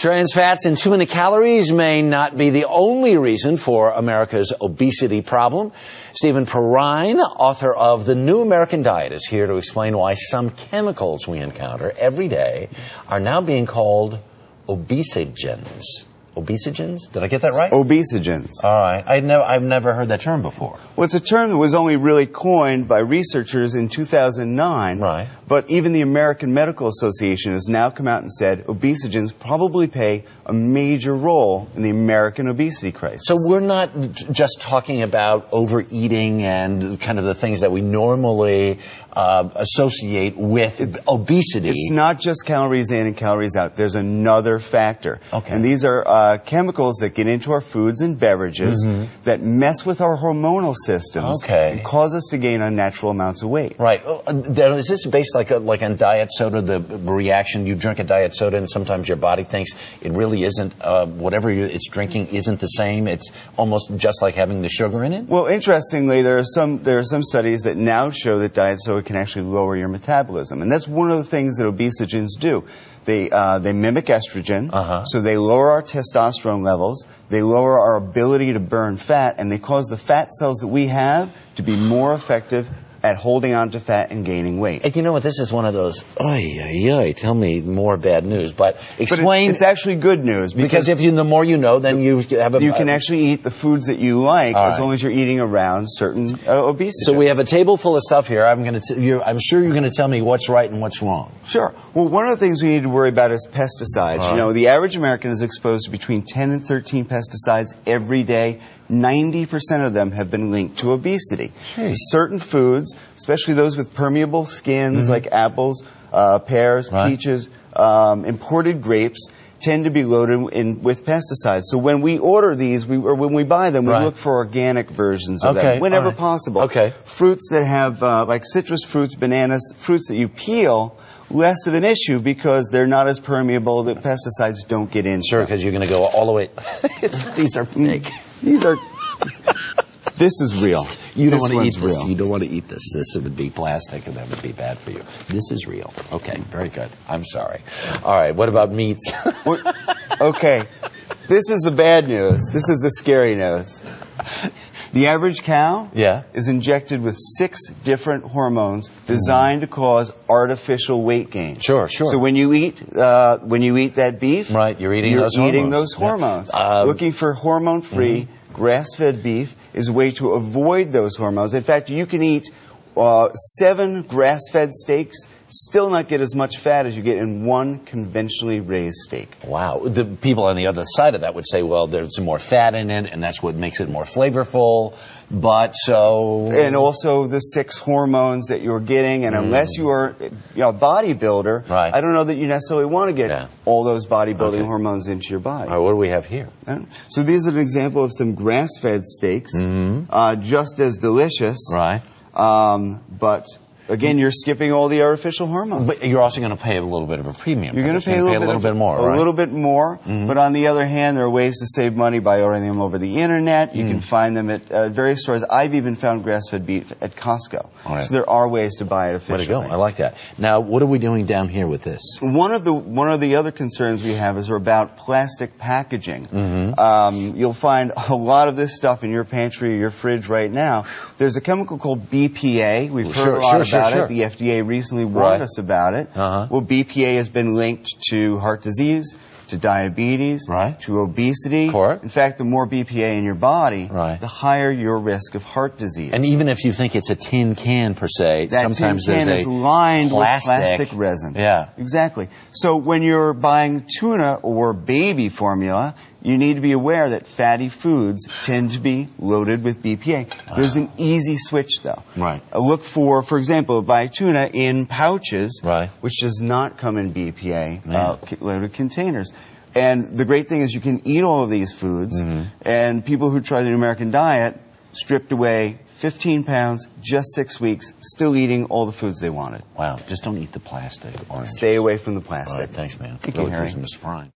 Trans fats and too many calories may not be the only reason for America's obesity problem. Stephen Perrine, author of The New American Diet, is here to explain why some chemicals we encounter every day are now being called obesogens. Obesogens? Did I get that right? Obesogens. All right. I've never heard that term before. Well, it's a term that was only really coined by researchers in 2009. Right. But even the American Medical Association has now come out and said obesogens probably play a major role in the American obesity crisis. So we're not just talking about overeating and kind of the things that we normally associate with obesity. It's not just calories in and calories out. There's another factor. Okay. And these are chemicals that get into our foods and beverages that mess with our hormonal systems and cause us to gain unnatural amounts of weight. Right. Is this based like on diet soda, the reaction? You drink a diet soda and sometimes your body thinks it really isn't, whatever it's drinking isn't the same. It's almost just like having the sugar in it? Well, interestingly, there are some studies that now show that diet soda can actually lower your metabolism. And that's one of the things that obesogens do. They mimic estrogen, so they lower our testosterone levels, they lower our ability to burn fat, and they cause the fat cells that we have to be more effective at holding on to fat and gaining weight. And you know what? This is one of those, tell me more bad news. But explain. But it's actually good news. Because if the more you know, then you have you can actually eat the foods that you like as long as you're eating around certain obesity. So we have a table full of stuff here. I'm sure you're going to tell me what's right and what's wrong. Sure. Well, one of the things we need to worry about is pesticides. You know, the average American is exposed to between 10 and 13 pesticides every day. 90% of them have been linked to obesity. Jeez. Certain foods, especially those with permeable skins like apples, pears, peaches, imported grapes, tend to be loaded with pesticides. So when we order these, when we buy them, we look for organic versions of them whenever possible. Fruits that have, like citrus fruits, bananas, fruits that you peel, less of an issue because they're not as permeable, the pesticides don't get in. Sure, because you're going to go all the way. These are fake. These are. This is real. You don't want to eat this. You don't want to eat this. This would be plastic, and that would be bad for you. This is real. Okay, very good. I'm sorry. All right. What about meats? Okay, this is the bad news. This is the scary news. The average cow is injected with 6 different hormones designed to cause artificial weight gain. Sure. So when you eat that beef, you're eating those hormones. Looking for hormone-free grass-fed beef is a way to avoid those hormones. In fact, you can eat 7 grass-fed steaks, still not get as much fat as you get in one conventionally raised steak. Wow. The people on the other side of that would say, well, there's more fat in it, and that's what makes it more flavorful. But so... And also the 6 hormones that you're getting, and unless you are a bodybuilder, I don't know that you necessarily want to get all those bodybuilding hormones into your body. All right, what do we have here? So these are an example of some grass-fed steaks, just as delicious. But... Again, you're skipping all the artificial hormones. But you're also going to pay a little bit of a premium. You're going to pay a little bit more, right? A little bit more. But on the other hand, there are ways to save money by ordering them over the internet. You can find them at various stores. I've even found grass-fed beef at Costco. So there are ways to buy it efficiently. Way to go. I like that. Now, what are we doing down here with this? One of the other concerns we have is about plastic packaging. You'll find a lot of this stuff in your pantry or your fridge right now. There's a chemical called BPA. We've heard a lot about it. The FDA recently warned us about it. Well, BPA has been linked to heart disease, to diabetes, to obesity. In fact, the more BPA in your body, the higher your risk of heart disease. And even if you think it's a tin can per se, sometimes tin can there's is lined with plastic resin. Exactly. So when you're buying tuna or baby formula, you need to be aware that fatty foods tend to be loaded with BPA. There's an easy switch, though. Look for example, buy tuna in pouches, which does not come in BPA-loaded containers. And the great thing is you can eat all of these foods, and people who try the New American Diet stripped away 15 pounds, just 6 weeks, still eating all the foods they wanted. Wow. Just don't eat the plastic. Stay away from the plastic. All right, thanks, man. Thank you, Harry. Mr. Perrine.